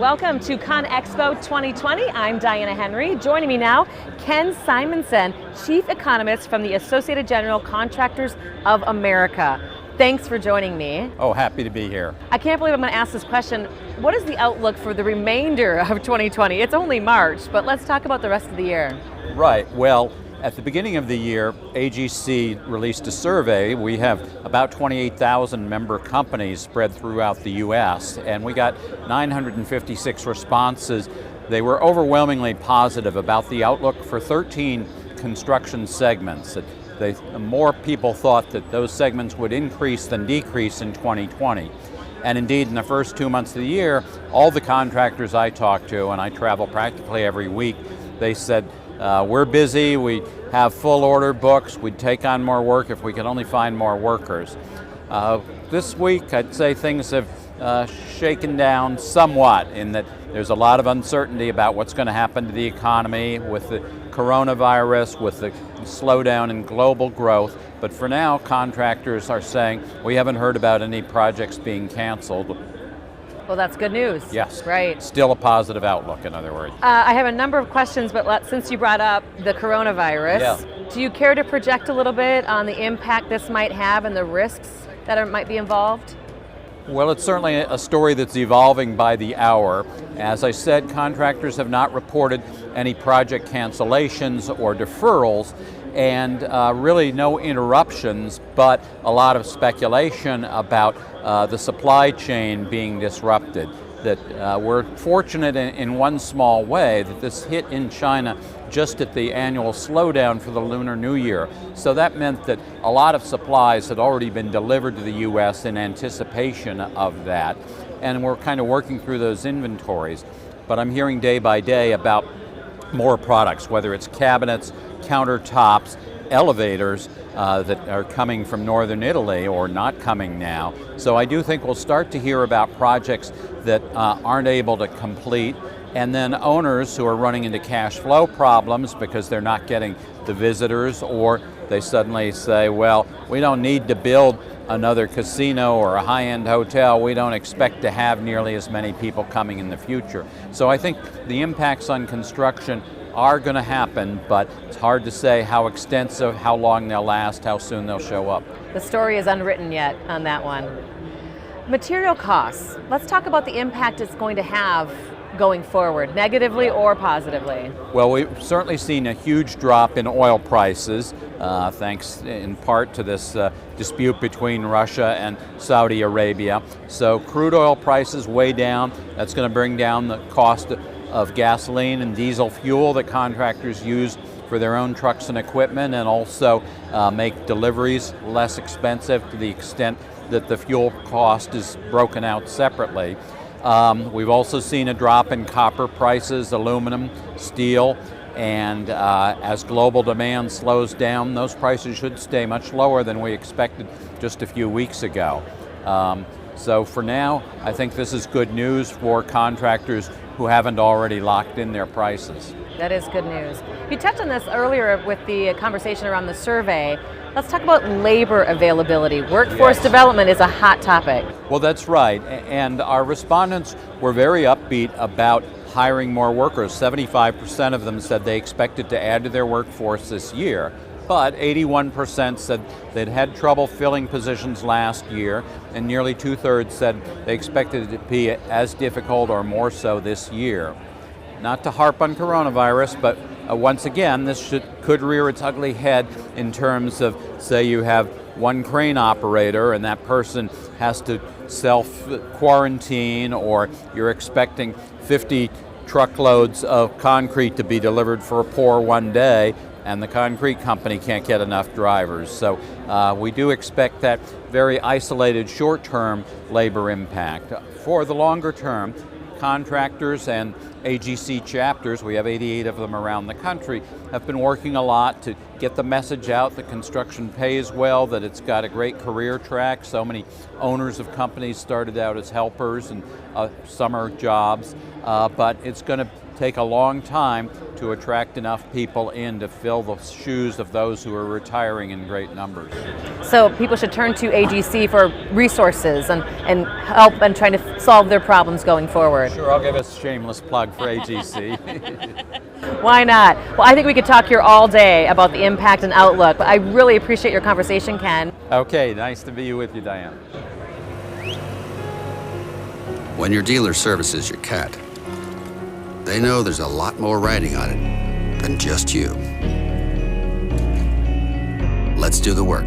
Welcome to Con Expo 2020. I'm Diana Henry. Joining me now, Ken Simonson, Chief Economist from the Associated General Contractors of America. Thanks for joining me. Oh, happy to be here. I can't believe I'm going to ask this question. What is the outlook for the remainder of 2020? It's only March, but let's talk about the rest of the year. Right. Well, at the beginning of the year, AGC released a survey. We have about 28,000 member companies spread throughout the U.S., and we got 956 responses. They were overwhelmingly positive about the outlook for 13 construction segments. More people thought that those segments would increase than decrease in 2020. And indeed, in the first 2 months of the year, all the contractors I talked to, and I travel practically every week, they said, we're busy, we have full order books, we'd take on more work if we could only find more workers. This week, I'd say things have shaken down somewhat in that there's a lot of uncertainty about what's going to happen to the economy with the coronavirus, with the slowdown in global growth. But for now, contractors are saying, we haven't heard about any projects being canceled. Well, that's good news. Yes. Right. Still a positive outlook, in other words. I have a number of questions, but since you brought up the coronavirus, do you care to project a little bit on the impact this might have and the risks that might be involved? Well, it's certainly a story that's evolving by the hour. As I said, contractors have not reported any project cancellations or deferrals, and really no interruptions, but a lot of speculation about the supply chain being disrupted. That we're fortunate in one small way that this hit in China just at the annual slowdown for the Lunar New Year. So that meant that a lot of supplies had already been delivered to the U.S. in anticipation of that, and we're kind of working through those inventories. But I'm hearing day by day about more products, whether it's cabinets, countertops, elevators that are coming from northern Italy or not coming now. So I do think we'll start to hear about projects that aren't able to complete, and then owners who are running into cash flow problems because they're not getting the visitors, or they suddenly say, well, we don't need to build another casino or a high-end hotel. We don't expect to have nearly as many people coming in the future. So I think the impacts on construction are going to happen, but it's hard to say how extensive, how long they'll last, how soon they'll show up. The story is unwritten yet on that one. Material costs. Let's talk about the impact it's going to have going forward, negatively or positively. Well, we've certainly seen a huge drop in oil prices, thanks in part to this dispute between Russia and Saudi Arabia. So crude oil prices way down. That's going to bring down the cost of gasoline and diesel fuel that contractors use for their own trucks and equipment, and also make deliveries less expensive to the extent that the fuel cost is broken out separately. We've also seen a drop in copper prices, aluminum, steel, and as global demand slows down, those prices should stay much lower than we expected just a few weeks ago. So for now, I think this is good news for contractors who haven't already locked in their prices. That is good news. You touched on this earlier with the conversation around the survey. Let's talk about labor availability. Workforce development is a hot topic. Well, that's right. And our respondents were very upbeat about hiring more workers. 75% of them said they expected to add to their workforce this year. But 81% said they'd had trouble filling positions last year, and nearly 2/3 said they expected it to be as difficult or more so this year. Not to harp on coronavirus, but once again, this could rear its ugly head in terms of, say you have one crane operator and that person has to self-quarantine, or you're expecting 50 truckloads of concrete to be delivered for a pour one day, and the concrete company can't get enough drivers. So we do expect that very isolated short-term labor impact. For the longer term, contractors and AGC chapters, we have 88 of them around the country, have been working a lot to get the message out that construction pays well, that it's got a great career track. So many owners of companies started out as helpers and summer jobs, but it's going to take a long time to attract enough people in to fill the shoes of those who are retiring in great numbers. So people should turn to AGC for resources and help and trying to solve their problems going forward. Sure, I'll give a shameless plug for AGC. Why not? Well, I think we could talk here all day about the impact and outlook, but I really appreciate your conversation, Ken. Okay, nice to be with you, Diane. When your dealer services your cat, they know there's a lot more riding on it than just you. Let's do the work.